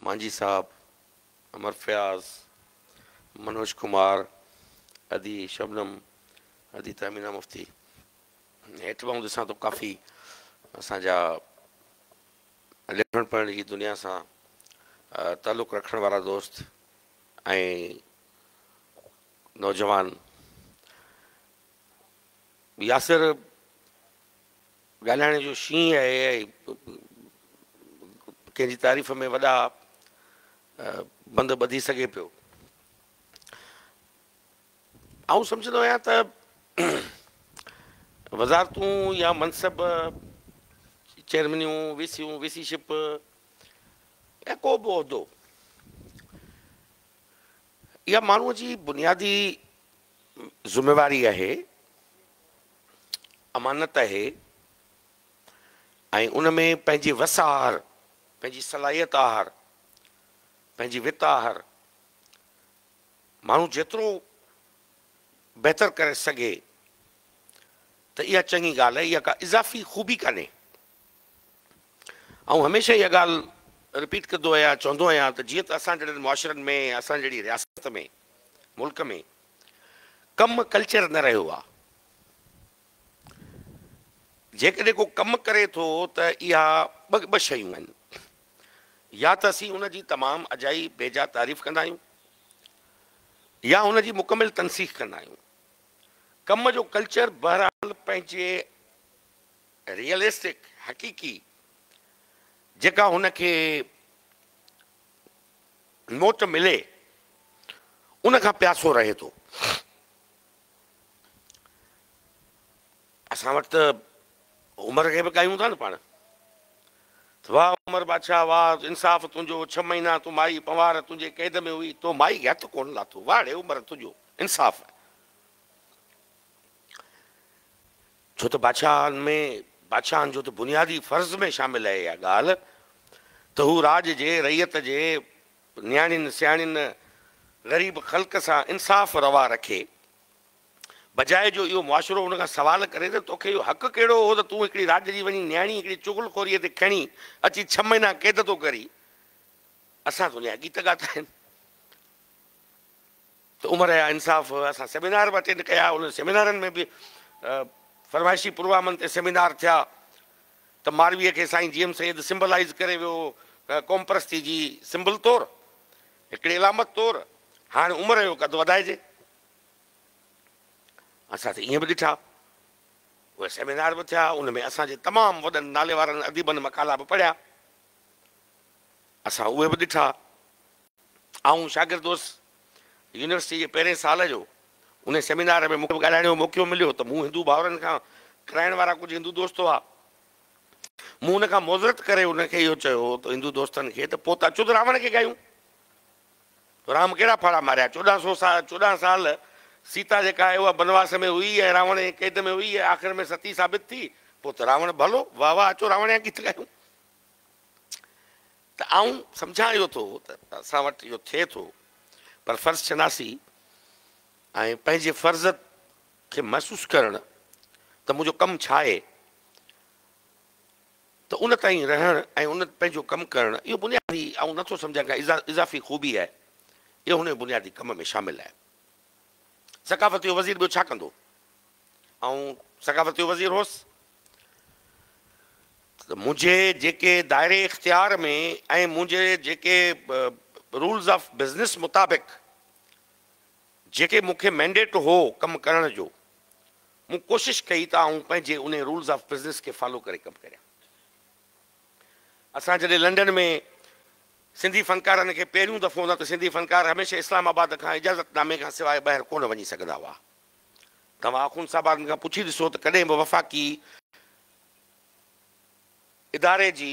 मांझी साहब, अमर फयाज, मनोज कुमार, अदी शबनम, अदी तमीना मुफ्ती। हेठि मां ॾिसां तो काफ़ी असांजा लिखण पढ़ण जी दुनिया सां ताल्लुक़ रखण वारा दोस्त ऐं नौजवान। यासिर ॻाल्हाइण जो शींहं आहे ऐं कंहिंजी तारीफ़ में वॾा बंद ॿधी सघे पियो। आउं सम्झंदो आहियां त वज़ारतूं या मनसब, चेयरमैनियूं, वीसियूं, वीसीशिप या को बि उहिदो, इहा माण्हूअ जी बुनियादी ज़िमेवारी आहे, अमानत आहे ऐं उन में पंहिंजी वसाहर, पंहिंजी सलाहियत आहर, पंहिंजी वित आहर माण्हू जेतिरो बहितर करे सघे त इहा चङी ॻाल्हि आहे, इहा का इज़ाफ़ी ख़ूबी कान्हे। ऐं हमेशह इहा ॻाल्हि रिपीट कंदो आहियां, चवंदो आहियां त जीअं त असां जहिड़नि मुआशरनि में, असां जहिड़ी रियासत में, मुल्क में कमु कल्चर न रहियो आहे। जेकॾहिं को कमु करे थो त इहा ॿ शयूं आहिनि, या त असीं उन जी तमामु अजाई बेजा तारीफ़ कंदा आहियूं या उन जी मुकमिल तनसीख कंदा आहियूं। कम जो कल्चर बहरहाल पंहिंजे रियलिस्टिक हक़ीक़ी जेका हुनखे नोट मिले उन खां प्यासो रहे थो। असां वटि त उमिरि खे बि कयूं था न पाण, वाह उमर बादशाह, वाह इंसाफ़ तुंहिंजो, 6 महीना तूं माई पवार तुंहिंजे क़ैद में हुई, तो माई हथ कोन लाथो, वाड़े उमर तुंहिंजो इंसाफ़। छो त बादशाहनि जो त बुनियादी फ़र्ज़ में शामिल आहे इहा ॻाल्हि त हू राज जे, रैयत जे, न्याणियुनि सियाणियुनि ग़रीब ख़ल्क़ सां इंसाफ़ रवा रखे, बजाए जो इहो मुआशिरो हुन खां सवाल करे त तोखे इहो हक़ कहिड़ो हो त तूं हिकिड़ी राज जी वञी न्याणी हिकिड़ी चुगलखोरीअ ते खणी अची 6 महीना क़ैद थो करी। असां तुंहिंजा गीत ॻाता आहिनि त उमिरि जा इंसाफ़। असां सेमिनार बि अटेंड कया, उन सेमिनारनि में बि फरमाइशी प्रोग्रामनि ते सेमिनार थिया त मारवीअ खे साईं जीएम सैयद सिंबलाइज़ करे वियो क़ौम परस्ती जी सिंबल तौरु, हिकिड़ी इलामत तौरु। हाणे उमिरि जो कदु वधाइजे। असां त ईअं बि ॾिठा, उहे सेमिनार बि थिया, उन में असांजे तमामु वॾनि नाले वारनि अदीबनि मकाला बि पढ़िया, असां उहे बि ॾिठा। ऐं शागिर्द हुउसि यूनिवर्सिटी जे पहिरें साल जो, उन सेमिनार में मूंखे ॻाल्हाइण जो मौक़ो मिलियो त मूं हिंदू भाउरनि खां, कराइण वारा कुझु हिंदू दोस्त हुआ, मूं हुन खां मोज़रत करे उनखे इहो चयो त हिंदू दोस्तनि खे त पोइ त अचो त रावण खे ॻायूं। राम कहिड़ा फाड़ा मारिया, 14 साल सीता जेका आहे उहा बनवास में हुई ऐं रावण जे क़ैद में हुई, ऐं आख़िर में सती साबित थी, पोइ त रावण भलो, वाह वाह अचो रावण जा गीत ॻायूं। त आऊं सम्झां इहो थो त असां वटि इहो थिए थो, पर फ़र्ज़ु शनासी ऐं पंहिंजे फ़र्ज़ खे महसूसु करणु त मुंहिंजो कमु छा आहे, त उन ताईं रहणु ऐं उन पंहिंजो कमु करणु, इहो बुनियादी ऐं नथो सम्झां का इज़ाफ़ी ख़ूबी आहे, इहो हुन बुनियादी कम में शामिलु आहे। सकाफ़ती वज़ीर ॿियो छा कंदो? ऐं सकाफ़ती वज़ीर हुउसि त मुंहिंजे जेके दायरे इख़्तियार में ऐं मुंहिंजे जेके रूल्स ऑफ बिज़नेस मुताबिक़ जेके मूंखे मैंडेट हो कमु करण जो, मूं कोशिशि कई त आऊं पंहिंजे उन रूल्स ऑफ बिज़नेस खे फॉलो करे कमु करियां। असां जॾहिं लंडन में सिंधी फ़नकारनि खे पहिरियों दफ़ो न त सिंधी फ़नकार हमेशह इस्लामाबाद खां इजाज़तनामे खां सवाइ ॿाहिरि कोन वञी सघंदा हुआ। तव्हां आख़ुन साहिबान खां पुछी ॾिसो त कॾहिं बि वफ़ाक़ी इदारे जी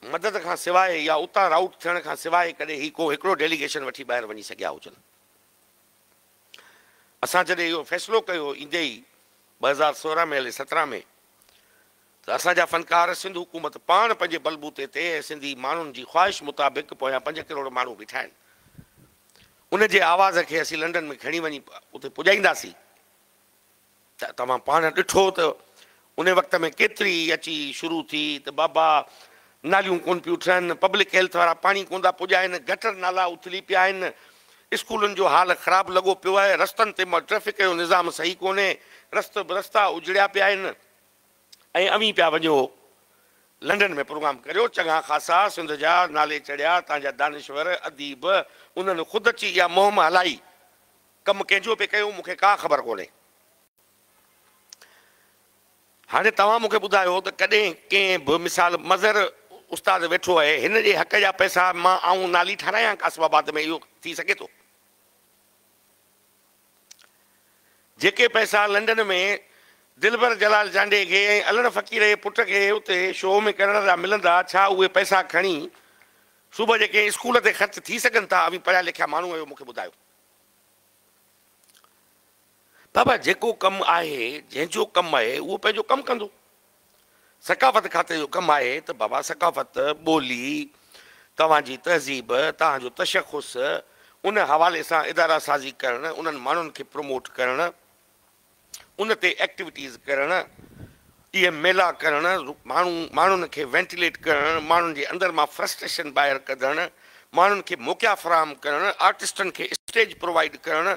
मदद खां सवाइ या उतां राउट थियण खां सवाइ कॾहिं ही को हिकिड़ो डेलीगेशन वठी ॿाहिरि वञी सघिया हुजनि। असां जॾहिं इहो फ़ैसिलो कयो ईंदे ई 2016 में हले 17 में, त असांजा फ़नकार सिंध हुकूमत पाण पंहिंजे बलबूते ते ऐं सिंधी माण्हुनि जी ख़्वाहिश मुताबिक़ पोयां 5 करोड़ माण्हू बीठा आहिनि, उनजे आवाज़ खे असीं लंडन में खणी वञी उते पुॼाईंदासीं। त तव्हां पाण ॾिठो त उन वक़्त में केतिरी अची शुरू थी त बाबा नालियूं कोन पियूं ठहनि, पब्लिक हेल्थ वारा पाणी कोन था पुॼाइनि, गटर नाला उथली पिया आहिनि, स्कूलनि जो हाल ख़राबु लॻो पियो आहे, रस्तनि ते ट्रैफ़िक जो निज़ाम सही कोन्हे, रस्ता उजड़िया पिया आहिनि। ऐं अवी पिया वञो लंडन में प्रोग्राम करियो, चङा ख़ासा सिंध जा नाले चढ़िया, तव्हांजा दानिश्वर अदीब, उन्हनि ख़ुदि अची इहा मुहिम हलाई, कमु कंहिंजो पिए कयो मूंखे का ख़बर कोन्हे। हाणे तव्हां मूंखे ॿुधायो त कॾहिं कंहिं बि मिसाल मज़र उस्ताद वेठो आहे, हिन जे हक़ जा पैसा मां आऊं नाली ठारायां कासिमाबाद में, इहो थी सघे थो? जेके पैसा लंडन में दिलबर जलाल जांडे खे ऐं अलड़ फ़क़ीर जे पुट खे उते शो में करण जा मिलंदा, छा उहे पैसा खणी सुबुह जे कंहिं स्कूल ते ख़र्च थी सघनि था? अवी पढ़िया लिखिया माण्हू आहियो, मूंखे ॿुधायो। बाबा जेको कमु आहे, जंहिंजो कमु आहे उहो पंहिंजो कमु कंदो। सकाफ़त खाते जो कमु आहे त बाबा सकाफ़त, ॿोली, तव्हांजी तहज़ीब, तव्हांजो तशख़ुस, उन हवाले सां इदारा साज़ी करणु, उन्हनि माण्हुनि खे प्रमोट करणु, उन ते एक्टिविटीज़ करणु, इहे मेला करणु, माण्हुनि खे वेंटिलेट करणु, माण्हुनि जे अंदरि मां फ्रस्ट्रेशन ॿाहिरि कढणु, माण्हुनि खे मौक़िया फ़राहम करणु, आर्टिस्टनि खे स्टेज प्रोवाइड करणु,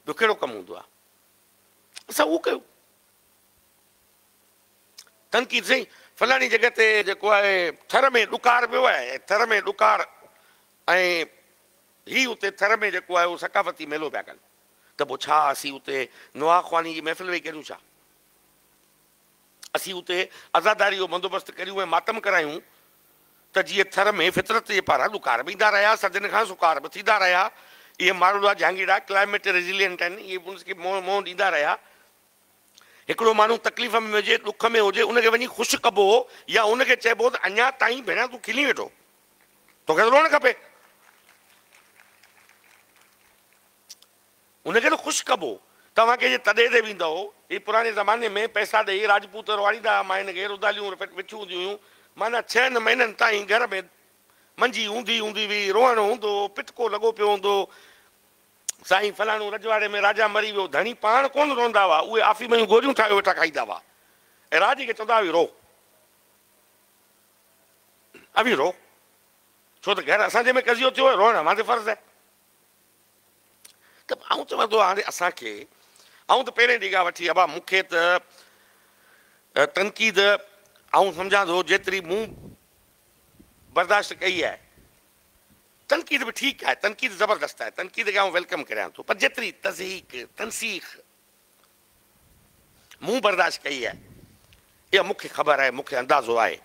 ॿियो कहिड़ो कमु हूंदो आहे? असां उहो कयूं। तनक़ीद साईं फलाणी जॻह ते जेको आहे थर में ॾुकार पियो आहे, थर में ॾुकार, ऐं ही उते थर में जेको आहे उहो सकाफ़ती मेलो पिया कनि, त पोइ छा असीं उते नुआख़वानी जी महफ़िल वेही करियूं छा? असीं उते आज़ादारी जो बंदोबस्तु करियूं ऐं मातम करायूं त जीअं थर में फितरत जे पारां ॾुकार बि ईंदा रहिया, सदियुनि खां सुकार बि थींदा रहिया, इहे मारूला जहांगीरा क्लाइमेट रेज़िलियंट आहिनि, इहे उनखे मोह ॾींदा रहिया। हिकिड़ो माण्हू तकलीफ़ में हुजे, ॾुख में हुजे, उनखे वञी ख़ुशि कबो, या उनखे चइबो त अञा ताईं भेण तूं खिली वेठो, तोखे रोअणु खपे, उनखे त ख़ुशि कबो। तव्हां कंहिंजे तॾे ते वेंदव, ही पुराणे ज़माने में पैसा ॾेई राजपूत वारींदा हुआ, मां हिनखे रुदालियूं विछियूं हूंदियूं हुयूं, माना 6 महीननि ताईं घर में मंझी हूंदी हुई, रोअणु हूंदो, पिटको लॻो पियो हूंदो, साईं फलाणो रजवाड़े में राजा मरी वियो, धणी पाण कोन रोंदा हुआ, उहे आफ़ीम जूं गोरियूं ठाहे वेठा खाईंदा हुआ, ऐं राज खे चवंदा हुआ रो, अभी रो, छो त घर असांजे में कज़ियो थियो आहे, रोअणु असांजो फर्ज़ु आहे। त आऊं चवां थो हाणे असांखे, आऊं त पहिरें ॾींहुं वठी अबा मूंखे त तनक़ीद आऊं सम्झां थो जेतिरी मूं बर्दाश्त कई आहे, तनक़ीद बि ठीकु आहे, तनक़ीद ज़बरदस्त आहे, तनक़ीद खे आऊं वेलकम करियां थो, पर जेतिरी तज़हीक तनसीख मूं बर्दाश्त कई आहे, इहा मूंखे ख़बर आहे, मूंखे अंदाज़ो आहे,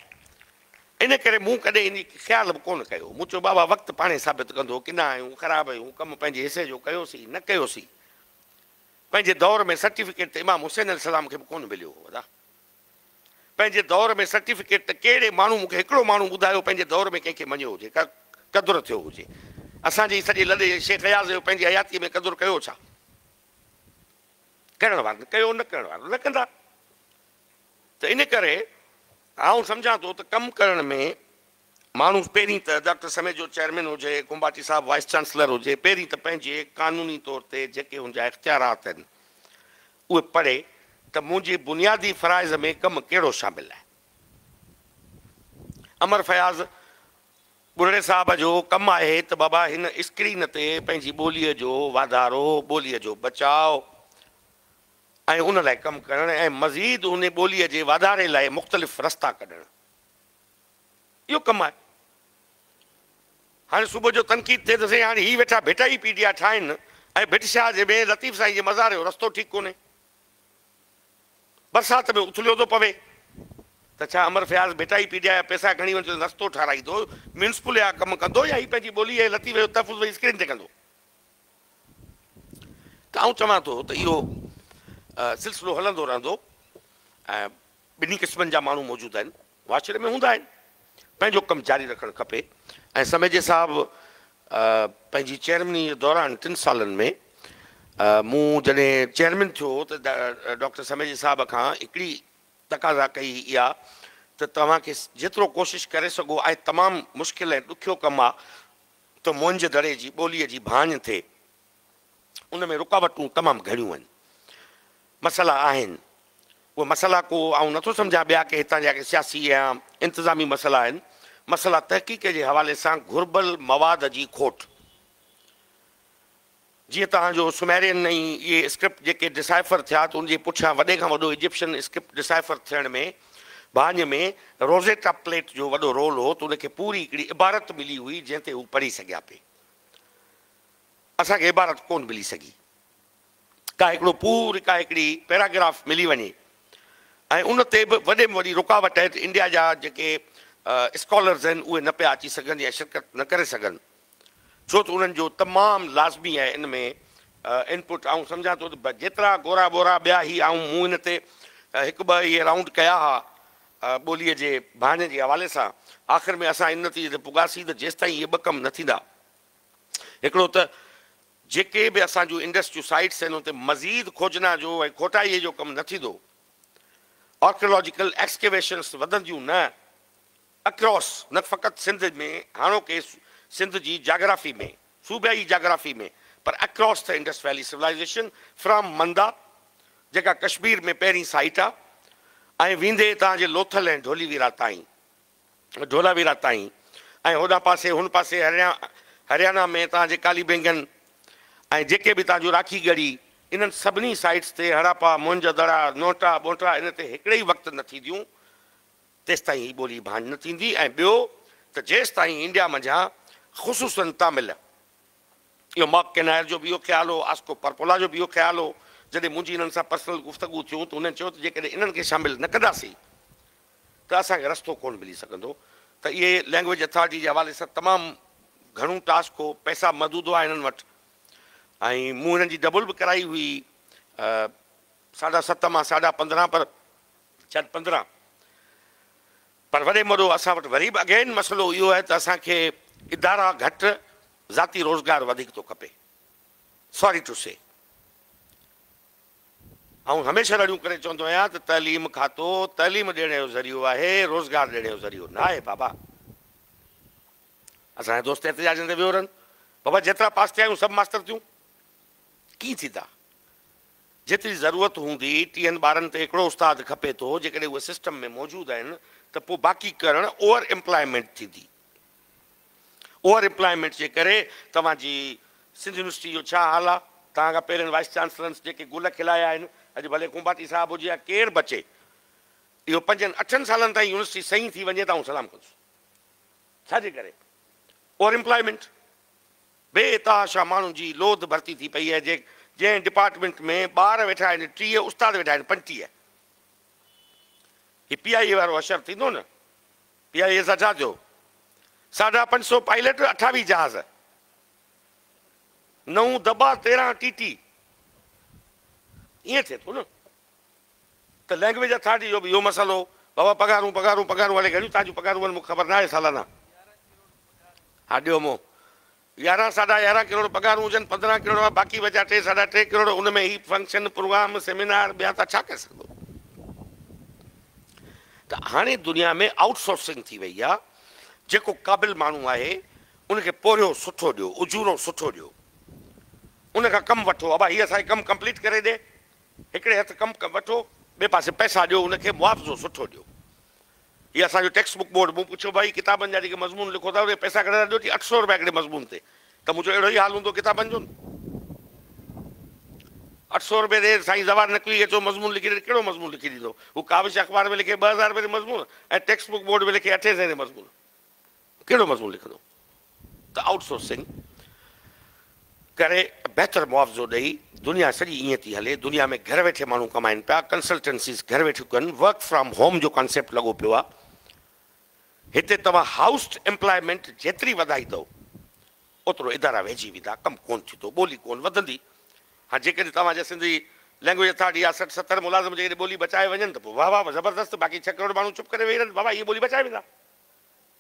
इन करे मूं कॾहिं इन ख़्यालु बि कोन कयो। मूं चयो बाबा वक़्तु पाणे साबित कंदो, किना आहियूं, ख़राबु आहियूं, कमु पंहिंजे हिसे जो कयोसीं न कयोसीं। पंहिंजे दौर में सर्टिफिकेट त इमाम हुसैन अलैहिस्सलाम खे बि कोन मिलियो हो दादा, पंहिंजे दौर में सर्टिफिकेट त कहिड़े माण्हू, मूंखे हिकिड़ो माण्हू ॿुधायो पंहिंजे दौर में कंहिंखे मञियो हुजे, क़दुरु थियो हुजे। असांजी सॼे लॾे शेख अयाज़ जो पंहिंजी हयातीअ में क़दुरु कयो छा? करण वारो कयो, न करण वारो न कंदा। त इन करे आऊं सम्झां थो त कमु करण में माण्हू पहिरीं त डॉक्टर समेत जो चेयरमैन हुजे, कुंभाटी साहिबु वाइस चांसलर हुजे, पहिरीं त पंहिंजे क़ानूनी तौर ते जेके हुनजा इख़्तियारात आहिनि उहे पढ़े त मुंहिंजी बुनियादी फ़राइज़ में कमु कहिड़ो शामिलु आहे। अमर फयाज़ बुढ़ड़े साहिब जो कमु आहे त बाबा हिन स्क्रीन ते पंहिंजी ॿोलीअ जो वाधारो, ॿोलीअ जो बचाव ऐं उन लाइ कमु करणु, ऐं मज़ीद उन ॿोलीअ जे वाधारे लाइ मुख़्तलिफ़ रस्ता कढणु, इहो कमु आहे। हाणे सुबुह जो तनक़ीद थिए त साईं हाणे हीअ वेठा भिटाई पीडिया ठाहिनि ऐं भिट शाह जे में लतीफ़ साईं जे मज़ार जो रस्तो ठीकु कोन्हे, बरसाति में उथलियो थो पवे, त छा अमर फयाज़ भिटाई पीडिया जा पैसा खणी वञी रस्तो ठाराईंदो, म्यूनिसिपल जा कमु कंदो, या हीअ पंहिंजी ॿोली ऐं लतीफ़ जो तहफ़ुज़ वई स्क्रीन ते कंदो? त आऊं चवां थो त इहो सिलसिलो हलंदो रहंदो, ऐं ॿिन्ही क़िस्मनि जा माण्हू मौजूदु आहिनि, वाशिरे में हूंदा आहिनि, पंहिंजो कमु जारी रखणु खपे। ऐं समेजे साहिबु पंहिंजी चेयरमैनी जे दौरान 3 सालनि में मूं जॾहिं चेयरमैन थियो त डॉक्टर समेजे साहिब खां हिकिड़ी तक़ाज़ा कई इहा त तव्हांखे जेतिरो कोशिशि करे सघो आहे, तमामु मुश्किल ऐं ॾुखियो कमु आहे त मुंहिंज दड़े जी ॿोलीअ जी भाञ थिए, उन में रुकावटूं तमामु घणियूं आहिनि, मसइला आहिनि, वो मसला को आऊं नथो सम्झां ॿिया के हितां जा के सियासी या इंतज़ामी मसला आहिनि, मसला तहक़ीक़ जे हवाले सां घुर्बल मवाद जी खोट। जीअं तव्हांजो सुमेरियन ऐं इहे स्क्रिप्ट जेके डिसाइफर थिया त उनजे पुठियां वॾे खां वॾो इजिप्शियन स्क्रिप्ट डिसाइफर थियण में भाञ में रोज़ेटा प्लेट जो वॾो रोल हो, त उनखे पूरी हिकिड़ी इबारत मिली हुई जंहिं ते हू पढ़ी सघिया पिए। असांखे इबारत कोन मिली सघी, का हिकिड़ो पूरी का हिकिड़ी पैराग्राफ मिली वञे ऐं उन ते बि वॾे में वॾी रुकावट आहे त इंडिया जा जेके स्कॉलर्स आहिनि उहे न पिया अची सघनि या शिरकत न करे सघनि, छो त उन्हनि जो तमामु लाज़मी आहे इन में इनपुट। ऐं सम्झां थो त जेतिरा गोरा बोरा ॿिया ई मूं हिन ते हिकु ॿ इहे राउंड कया हुआ ॿोलीअ जे भाणे जे हवाले सां, आख़िर में असां इन नतीजे ते पुगासीं त जेसिताईं इहे ॿ कम न थींदा, हिकिड़ो त जेके बि असांजूं इंडस जूं साइट्स आहिनि उते मज़ीद खोजना जो ऐं खोटाईअ जो कमु न थींदो, आर्कियोलॉजिकल एक्सकेवेशन्स वधंदियूं न अक्रॉस, न फ़क़ति सिंध में हाणोके सिंध जी जाग्राफी में, सूबाई जाग्राफी में, पर across the Indus valley civilization from मंदा जेका कश्मीर में पहिरीं साइट आहे ऐं वेंदे तव्हांजे लोथल ऐं ढोलीवीरा ताईं ऐं होॾा पासे हुन पासे हरियाणा में तव्हांजे काली बेंगन ऐं जेके बि तव्हांजो राखी गढ़ी, इन्हनि सभिनी साइट्स ते हड़ापा मोहनजोदड़ा नोटा बोटा इन ते हिकिड़े ई वक़्तु न थींदियूं तेसिताईं ही ॿोली भाञ न थींदी। ऐं ॿियो त जेसिताईं इंडिया मंझां ख़ुशूसन तामिल, इहो मार्क केनायर जो बि इहो ख़्यालु हो, आस्को परपोला जो बि इहो ख़्यालु हो, जॾहिं मुंहिंजी इन्हनि सां पर्सनल गुफ़्तगू थियूं त उन्हनि चयो त जेकॾहिं इन्हनि खे शामिलु न कंदासीं त असांखे रस्तो कोन मिली सघंदो। त इहे लैंग्वेज अथॉरिटी जे हवाले सां तमामु घणो टास्क हो, पैसा महदूद आहे इन्हनि वटि ऐं मूं हिननि जी डबल बि कराई हुई 7.5 मां 15.5 पर शायदि 15, पर वॾे मॾो असां वटि वरी बि अगेन मसइलो इहो आहे त असांखे इदारा घटि, ज़ाती रोज़गार वधीक थो खपे, सॉरी टू से। ऐं हमेशह रड़ियूं करे चवंदो आहियां त तइलीम खातो तइलीम ॾियण जो ज़रियो आहे, रोज़गार ॾियण जो ज़रियो न आहे बाबा। असांजा दोस्त एहतिजाजनि ते वियो रहनि, बाबा जेतिरा पास थिया आहियूं सभु मास्टर थियूं, कीअं थींदा? जेतिरी ज़रूरत हूंदी 30 ॿारनि ते हिकिड़ो उस्तादु खपे थो, जेकॾहिं उहे सिस्टम में मौजूदु आहिनि त पोइ बाक़ी करणु ओवर एम्प्लॉयमेंट थींदी। ओवर एम्प्लॉयमेंट जे करे तव्हांजी सिंध यूनिवर्सिटी जो छा हाल आहे? तव्हां खां पहिरियों वाइस चांसलर्स जेके गुल खिलाया आहिनि, अॼु भले कुंभाती साहिबु हुजे या केरु बचे, इहो 5-8 सालनि ताईं यूनिवर्सिटी सही थी वञे त आउं सलाम कंदुसि। छाजे करे? ओवर एम्प्लॉयमेंट, बेतहाशा माण्हुनि जी लोध भर्ती थी पई आहे। जंहिं डिपार्टमेंट में ॿार वेठा आहिनि 30, उस्ताद वेठा आहिनि 35। ही PIA वारो अशर थींदो न, PIA सां छा थियो? 550 पायलट, 28 जहाज़, 9 दॿा, 13 TT, ईअं थिए थो न। त लैंग्वेज अथॉरिटी जो बि इहो मसइलो, बाबा पघारूं पघारूं पघारूं हले घणियूं तव्हांजूं पघारूं आहिनि मूंखे ख़बर न आहे सालाना। हा ॾियो मो 11 साढा 11 करोड़ पघारूं हुजनि, 15 करोड़ बाक़ी बचा 3 साढा 3 करोड़, उन में ही फंक्शन प्रोग्राम सेमिनार ॿिया त छा करे सघंदो? त हाणे दुनिया में आउटसोर्सिंग थी वई आहे। जेको क़ाबिल माण्हू आहे उनखे पोरियो सुठो ॾियो, उजूरो सुठो ॾियो, उनखां कमु वठो। बाबा हीअ असांखे कमु कंप्लीट करे ॾे, हिकिड़े हथु कमु वठो, ॿिए पासे पैसा ॾियो, उनखे मुआवज़ो सुठो ॾियो। हीअ असांजो टेक्स्ट बुक बोर्ड, मूं पुछियो भाई किताबनि जा जेके मज़मून लिखो था उहे पैसा घणा ॾियो? 800 रुपया हिकिड़े मज़मून ते। त मुंहिंजो अहिड़ो ई हाल हूंदो किताबनि जो। 800 रुपये ते साईं ज़वार नकली अचो मज़मून लिखी ॾे, कहिड़ो मज़मून लिखी ॾींदो? हू काविश अख़बार में लिखे 2000 रुपये ते मज़मून ऐं टेक्स्ट बुक बोर्ड में लिखे 800 ते मज़मून, कहिड़ो मज़मून लिखंदो? त आउटसोर्सिंग करे बहितर मुआवज़ो ॾेई दुनिया सॼी ईअं थी हले। दुनिया में घर वेठे माण्हू कमाइनि पिया, कंसल्टेंसीज़ घर वेठे कनि, वर्क फ्रॉम होम जो कॉन्सेप्ट लॻो पियो आहे। हिते तव्हां हाउस्ड एम्प्लॉयमेंट जेतिरी वधाईंदव ओतिरो इदारा वेझी वेंदा, कमु कोन थींदो, ॿोली कोन वधंदी। हा जेकॾहिं तव्हांजे सिंधी लैंग्वेज अथॉरिटी या 60-70 मुलाज़िम जेकॾहिं ॿोली बचाए वञनि त पोइ वाह वाह ज़बरदस्त, बाक़ी 6 करोड़ माण्हू चुप करे वेही रहनि, बाबा इहा ॿोली बचाए वेंदा।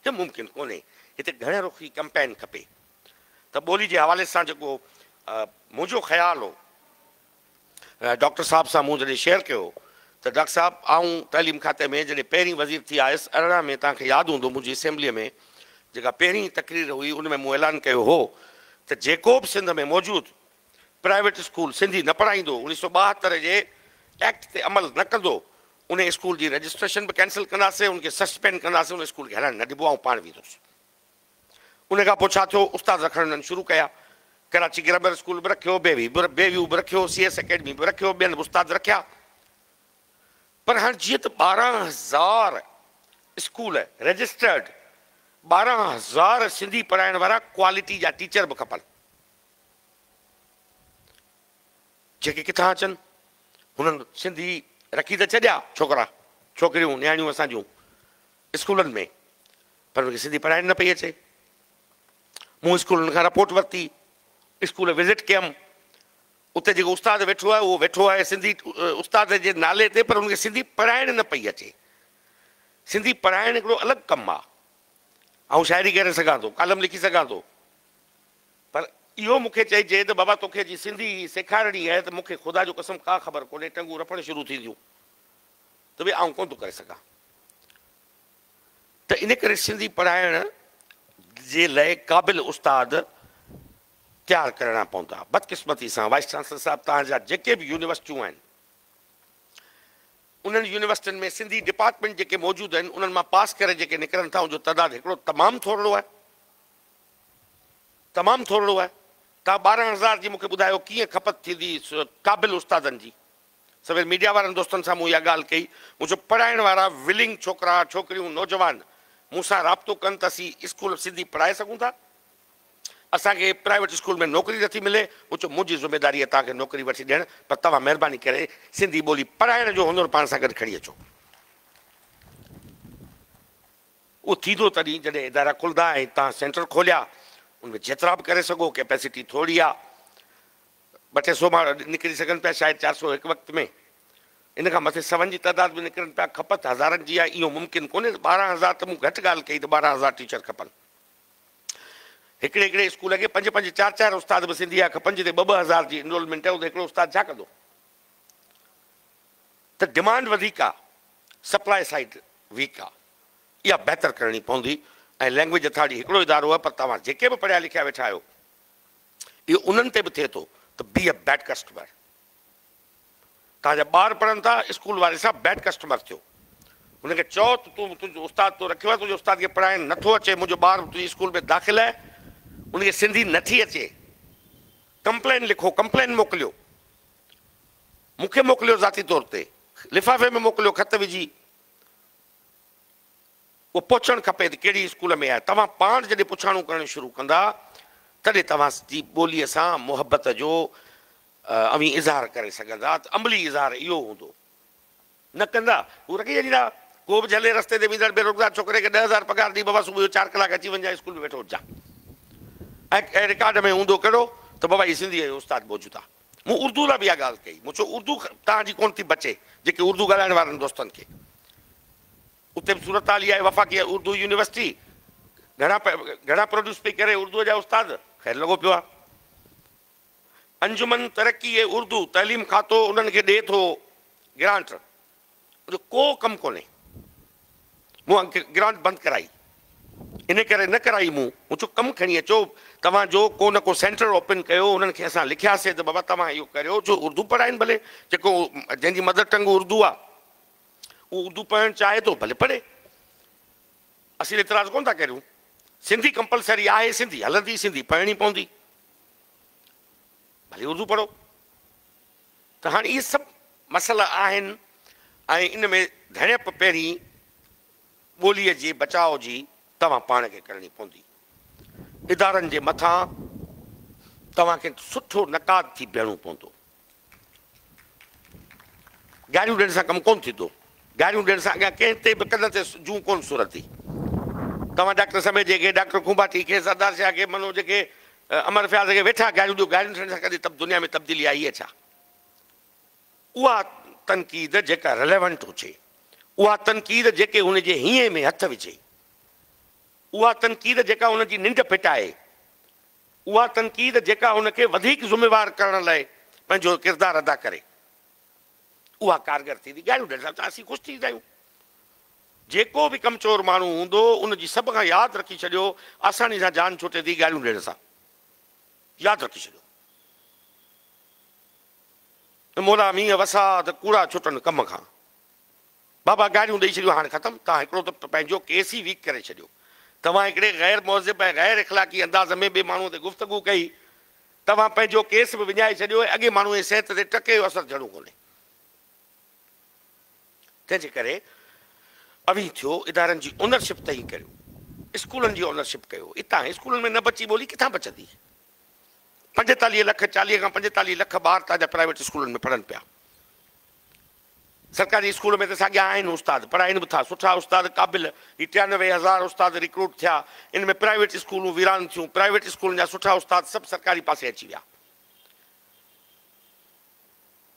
हे मुमकिन कोन्हे। हिते घणे रुखी कैंपेन खपे। त ॿोली जे हवाले सां जेको मुंहिंजो ख़्यालु हो डॉक्टर साहब सां मूं जॾहिं शेयर कयो त डॉक्टर साहब आऊं तइलीम खाते में जॾहिं पहिरीं वज़ीर थी आयुसि 18 में, तव्हांखे यादि हूंदो मुंहिंजी असेंबलीअ में जेका पहिरीं तकरीर हुई उन में मूं ऐलान कयो हो त जेको बि सिंध में मौजूदु प्राइवेट स्कूल सिंधी न पढ़ाईंदो, 1972 जे एक्ट ते अमल न कंदो, उन स्कूल की रजिस्ट्रेशन भी कैंसिल कंदासीं, उनके सस्पेंड कंदासीं, उन स्कूल के हलण न ॾिबो, ऐं पाण वेंदुसि। उन खां पोइ छा थियो, उस्ताद रखण उन्हनि शुरू कया। कराची ग्रामर स्कूल बि रखियो, बेव्यू बि रखियो, CS अकेडमी बि रखियो, ॿियनि बि उस्ताद रखिया। पर हाणे जीअं त 12,000 स्कूल रजिस्टर्ड, 12,000 सिंधी पढ़ाइण वारा क्वालिटी जा टीचर बि खपनि, जेके किथां अचनि। हुननि सिंधी रखी त छॾिया छोकिरा छोकिरियूं नियाणियूं असां जूं स्कूलनि में, पर उनखे सिंधी पढ़ाइण न पई अचे। मूं स्कूलनि खां रिपोर्ट वरिती, स्कूल विज़िट कयमि, उते जेको उस्ताद वेठो आहे उहो वेठो आहे सिंधी उस्ताद जे नाले ते, पर उनखे सिंधी पढ़ाइण न पई अचे। सिंधी पढ़ाइण हिकिड़ो अलॻि कमु आहे। ऐं शाइरी करे सघां थो, कालम लिखी सघां थो, पर इहो मूंखे चइजे त बाबा तोखे जी सिंधी सेखारणी आहे, त मूंखे ख़ुदा जो कसम का ख़बर कोन्हे, टंगूं रफण शुरू थींदियूं त भई आउं कोन थो करे सघां। त इन करे सिंधी पढ़ाइण जे लाइ क़ाबिल उस्ताद तयारु करणा पवंदा। बदकिस्मती सां वाइस चांसलर साहिबु तव्हांजा जेके बि यूनिवर्सिटियूं आहिनि, उन्हनि यूनिवर्सिटियुनि में सिंधी डिपार्टमेंट जेके मौजूदु आहिनि, उन्हनि मां पास करे जेके निकिरनि था, उनजो तइदादु हिकिड़ो तमामु थोरो आहे, तमामु थोरो आहे। तव्हां 12,000 जी मूंखे ॿुधायो कीअं खपत थींदी क़ाबिल उस्तादनि जी। सवेल मीडिया वारनि दोस्तनि सां मूं इहा ॻाल्हि कई, मूं चयो पढ़ाइण वारा विलिंग छोकिरा छोकिरियूं नौजवान मूंसां राब्तो कनि त असीं स्कूल सिंधी पढ़ाए सघूं था। असांखे प्राइवेट स्कूल में नौकिरी नथी मिले, मूं चयो मुंहिंजी ज़िमेदारी आहे तव्हांखे नौकिरी वठी ॾियणु, पर तव्हां महिरबानी करे सिंधी ॿोली पढ़ाइण जो हुनुरु पाण सां गॾु खणी अचो। उहो थींदो तॾहिं जॾहिं इदारा खुलंदा ऐं तव्हां सेंटर खोलिया, उनमें जेतिरा बि करे सघो, कैपेसिटी थोरी आहे, 200-300 माण्हू निकिरी सघनि पिया, शायदि 400 हिकु वक़्त में, इन खां मथे सवनि जी तइदाद बि निकिरनि पिया, खपत हज़ारनि जी आहे, इहो मुमकिन कोन्हे। 12,000 त मूं घटि ॻाल्हि कई त 12,000 टीचर खपनि। हिकिड़े स्कूल खे 5-5, 4-4 उस्ताद बि सिंधी जा खपनि, जिते 2-2 हज़ार जी इनरोलमेंट आहे, उते हिकिड़ो उस्ताद छा कंदो? त डिमांड वधीक आहे, सप्लाई साइड वीक आहे, इहा बहितर करणी पवंदी। ऐं लैंग्वेज अथॉरिटी हिकिड़ो इदारो आहे, पर तव्हां जेके बि पढ़िया लिखिया वेठा आहियो, इहो उन्हनि ते बि थिए थो त बी अ बैड कस्टमर। तव्हांजा ॿार पढ़नि था, स्कूल वारे सां बैड कस्टमर थियो, हुनखे चओ त तूं तुंहिंजो उस्ताद तो रखियो आहे, तुंहिंजे उस्ताद खे पढ़ाइणु नथो अचे, मुंहिंजो ॿारु तुंहिंजी स्कूल में दाख़िल आहे, उनखे सिंधी नथी अचे, कंप्लेन लिखो, कंप्लेन मोकिलियो, मूंखे मोकिलियो ज़ाती तौर ते, लिफ़ाफ़े में मोकिलियो, ख़त विझी, उहो पहुचणु खपे त कहिड़ी स्कूल में आहे। तव्हां पाण जॾहिं पुछाणूं करणु शुरू कंदा, तॾहिं तव्हांजी ॿोलीअ सां मुहबत जो अवी इज़हार करे सघंदा, त अमली इज़हार इहो हूंदो। न कंदा हू रखी छॾींदा, को बि झले रस्ते ते वेंदड़ बेरोज़गार छोकिरे खे 10,000 पघार ॾी, बाबा सुबुह जो 4 कलाक अची वञा, स्कूल में वेठो हुजा, ऐं रिकॉर्ड में हूंदो कहिड़ो त बाबा हीअ सिंधी जो उस्ताद मौजूदु आहे। मूं उर्दू लाइ बि इहा ॻाल्हि कई, मूं चयो उर्दू तव्हांजी कोन थी बचे, जेके उर्दू ॻाल्हाइण वारनि दोस्तनि खे, उते बि सूरत हाल इहा आहे, वफ़ाक़ी उर्दू यूनिवर्सिटी घणा प्रोड्यूस पई करे उर्दूअ जा उस्ताद, ख़ैर लॻो पियो आहे। अंजुमन तरक़ी ऐं उर्दू तइलीम खातो उन्हनि खे ॾिए थो ग्रांट, को कमु कोन्हे। मूं ग्रांट बंदि कराई, इन करे न कराई, मूं चयो कमु खणी अचो, तव्हांजो को न को सेंटर ओपन कयो, उन्हनि खे असां लिखियासीं त बाबा तव्हां इहो करियो, जो उर्दू पढ़ाइनि, भले जेको जंहिंजी मदर टंग उर्दू आहे उहो उर्दू पढ़णु चाहे थो भले पढ़े, असीं एतिराज़ कोन था करियूं। सिंधी कंपलसरी आहे, सिंधी हलंदी, सिंधी पढ़णी पवंदी, भले उर्दू पढ़ो। त हाणे इहे सभु मसइला आहिनि, ऐं इन में धणियप पहिरीं ॿोलीअ जे बचाव जी तव्हां पाण खे करणी पवंदी। इदारनि जे मथां तव्हांखे सुठो नक़ाद थी बीहणो पवंदो। गारियूं ॾियण सां कमु कोन थींदो, गारियूं ॾियण सां अॻियां कंहिं ते बि कन ते जूं कोन सुरंदी। तव्हां डॉक्टर समेजे खे, डॉक्टर खुंबाटी खे, सरदार शाह खे, मनोज खे, अमर फयाज़ खे वेठा गारियूं ॾियो, गारियूं ॾियण सां कॾहिं दुनिया में तब्दीली आई आहे छा? उहा तनक़ीद जेका रिलेवेंट हुजे, उहा तनक़ीद जेके हुनजे हीअं में हथ विझे, उहा तनक़ीद जेका हुनजी निंड फिटाए, उहा तनक़ीद जेका हुनखे वधीक ज़िम्मेवार करण लाइ पंहिंजो किरदारु अदा करे, उहा कारगर थींदी। गारियूं ॾियण सां त असीं ख़ुशि थींदा आहियूं। जेको बि कमचोर माण्हू हूंदो, उनजी सभ खां यादि रखी छॾियो, आसानी सां जान छुटे थी गारियूं ॾियण सां, यादि रखी छॾियो। मोला मींहं वसा त कूड़ा छुटनि कम खां, बाबा गाड़ियूं ॾेई छॾियो, हाणे ख़तमु। तव्हां हिकिड़ो त पंहिंजो केस ई वीक करे छॾियो। तव्हां हिकिड़े गैर मुहज़िब ऐं गैर इख़लाक़ी अंदाज़ में ॿिए माण्हूअ ते गुफ़्तगू कई, तव्हां पंहिंजो केस बि विञाए छॾियो ऐं अॻे माण्हूअ जी सिहत ते टके जो असरु ज़रूरु कोन्हे। तंहिंजे करे अवी थियो इदारनि जी ओनरशिप त ई करियो, स्कूलनि जी ओनरशिप कयो। हितां स्कूलनि में न बची ॿोली किथां बचंदी? 45 लख 40 खां 45 लख ॿार तव्हांजा प्राइवेट स्कूलनि में पढ़नि पिया। सरकारी स्कूल में त साॻिया आहिनि उस्ताद, पढ़ाइनि बि था सुठा उस्ताद क़ाबिल। ही 93,000 उस्ताद रिक्रूट थिया, इन में प्राइवेट स्कूलूं वीरान थियूं। प्राइवेट स्कूलनि जा सुठा उस्ताद सभु सरकारी पासे अची विया।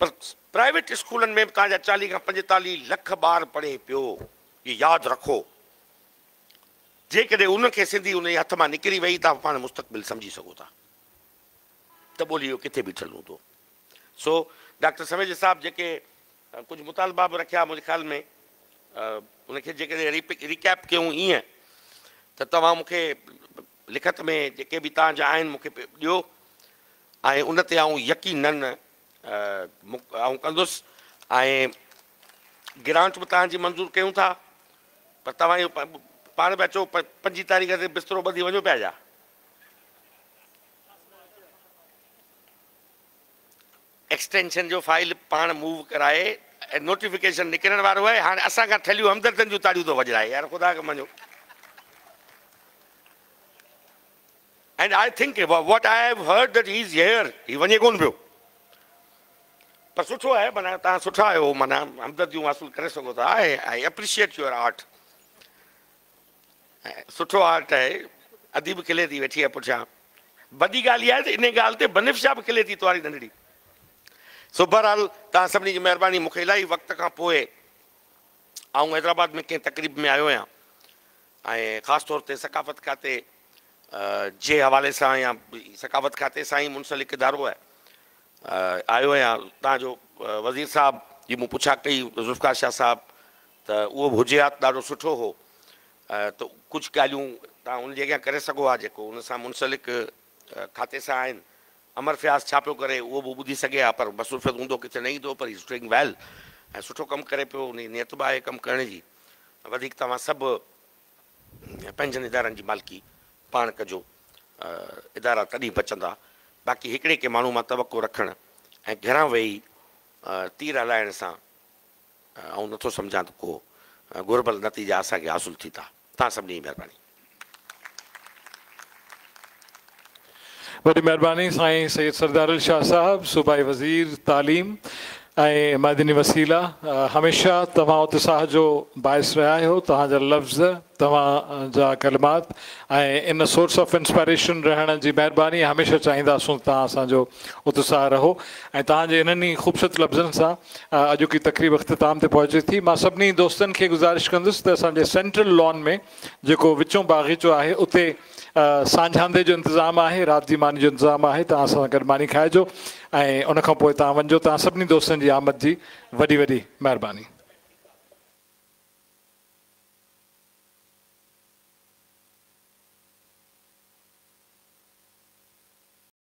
पर प्राइवेट स्कूलनि में तव्हांजा 40 खां 45 लख ॿार पढ़े पियो। ये यादि रखो, जेकॾहिं उनखे सिंधी उन जे हथ मां निकिरी वई, तव्हां पाण मुस्तक़बिल सम्झी सघो था त ॿोली जो किथे बीठल हूंदो। सो डॉक्टर समेज साहब जेके कुझु मुतालबा बि रखिया मुंहिंजे ख़्याल में, उनखे जेकॾहिं रिकैप कयूं ईअं त तव्हां मूंखे लिखत में जेके बि तव्हांजा आहिनि मूंखे ॾियो, ऐं उन ते आउं यकीनन आउं कंदुसि। ऐं ग्रांट बि तव्हांजी मंज़ूरु कयूं था, पर तव्हां इहो पाण पिया चओ 5 तारीख़ ते बिस्तरो ॿधी वञो पिया जा। एक्सटेंशन जो फाइल पाण मूव कराए ऐं नोटिफिकेशन निकिरण वारो आहे। हाणे असां खां ठलियूं हमदर्दनि जूं ताड़ियूं थो वॼाए, यार ख़ुदा खे मञो। And I think what I have heard that he is here, ही वञे कोन पियो। पर सुठो आहे, माना तव्हां सुठा आहियो, माना हमदर्दियूं हासिलु करे सघो था। आई एप्रिशिएट योर आर्ट। सुठो आर्ट आहे। अदी बि खिले थी वेठी आहे पुठियां। वॾी ॻाल्हि इहा आहे त इन ॻाल्हि ते बनिफ़शा बि खिले थी तवारी नंढड़ी। सो बहरहाल तव्हां सभिनी जी महिरबानी। मूंखे इलाही वक़्त खां पोइ आउं हैदराबाद में कंहिं तक़रीब में आयो आहियां, ऐं ख़ासि तौर ते सकाफ़त खाते जे हवाले सां या सकाफ़त खाते सां ई मुंसलिक इदारो आहे, आयो आहियां। तव्हांजो वज़ीर साहब जी मूं पुछा कई, ज़ुल्फ़िकार शाह साहब, त उहो बि हुजे हा त ॾाढो सुठो हो। त कुझु ॻाल्हियूं तव्हां उन जॻह करे सघो आहे जेको उन सां मुंसलिक खाते सां आहिनि। अमर फयाज़ छा पियो करे उहो बि ॿुधी सघे हा, पर मसरूफ़ियत हूंदो किथे न ईंदो, पर इज़ डूइंग वेल ऐं सुठो कमु करे पियो। उन जी नियत बि आहे कमु करण जी। वधीक तव्हां सभु पंहिंजनि इदारनि जी मालिकी पाण कजो, इदारा तॾहिं बचंदा। बाक़ी हिकिड़े के माण्हू मां तवको रखणु ऐं घरां वेही तीर हलाइण सां ऐं नथो सम्झां त को घुरबल नतीजा असांखे हासिलु थी था। तव्हां सभिनी जी महिरबानी। वॾी महिरबानी साईं सैयद सरदारुल शाह साहब, सूबाई वज़ीर तालीम ऐं मादनी वसीला। हमेशह तव्हां उत्साह जो बाइस रहिया आहियो। तव्हांजा लफ़्ज़, तव्हांजा कलमात ऐं इन सोर्स ऑफ इंस्पायरेशन रहण जी महिरबानी। हमेशह चाहींदासूं तव्हां असांजो उत्साह रहो। ऐं तव्हांजे इन्हनि ख़ूबसूरत लफ़्ज़नि सां अॼोकी तक़रीब अख़्तिताम ते पहुचे थी। मां सभिनी दोस्तनि खे गुज़ारिश कंदुसि त असांजे सेंट्रल लॉन में जेको विचों बाग़ीचो आहे उते सांझांदे जो इंतज़ामु आहे, राति जी मानी जो इंतज़ामु आहे। तव्हां सां गॾु मानी खाइजो ऐं उनखां पोइ तव्हां वञिजो। तव्हां सभिनी दोस्तनि जी आमद जी वॾी वॾी महिरबानी।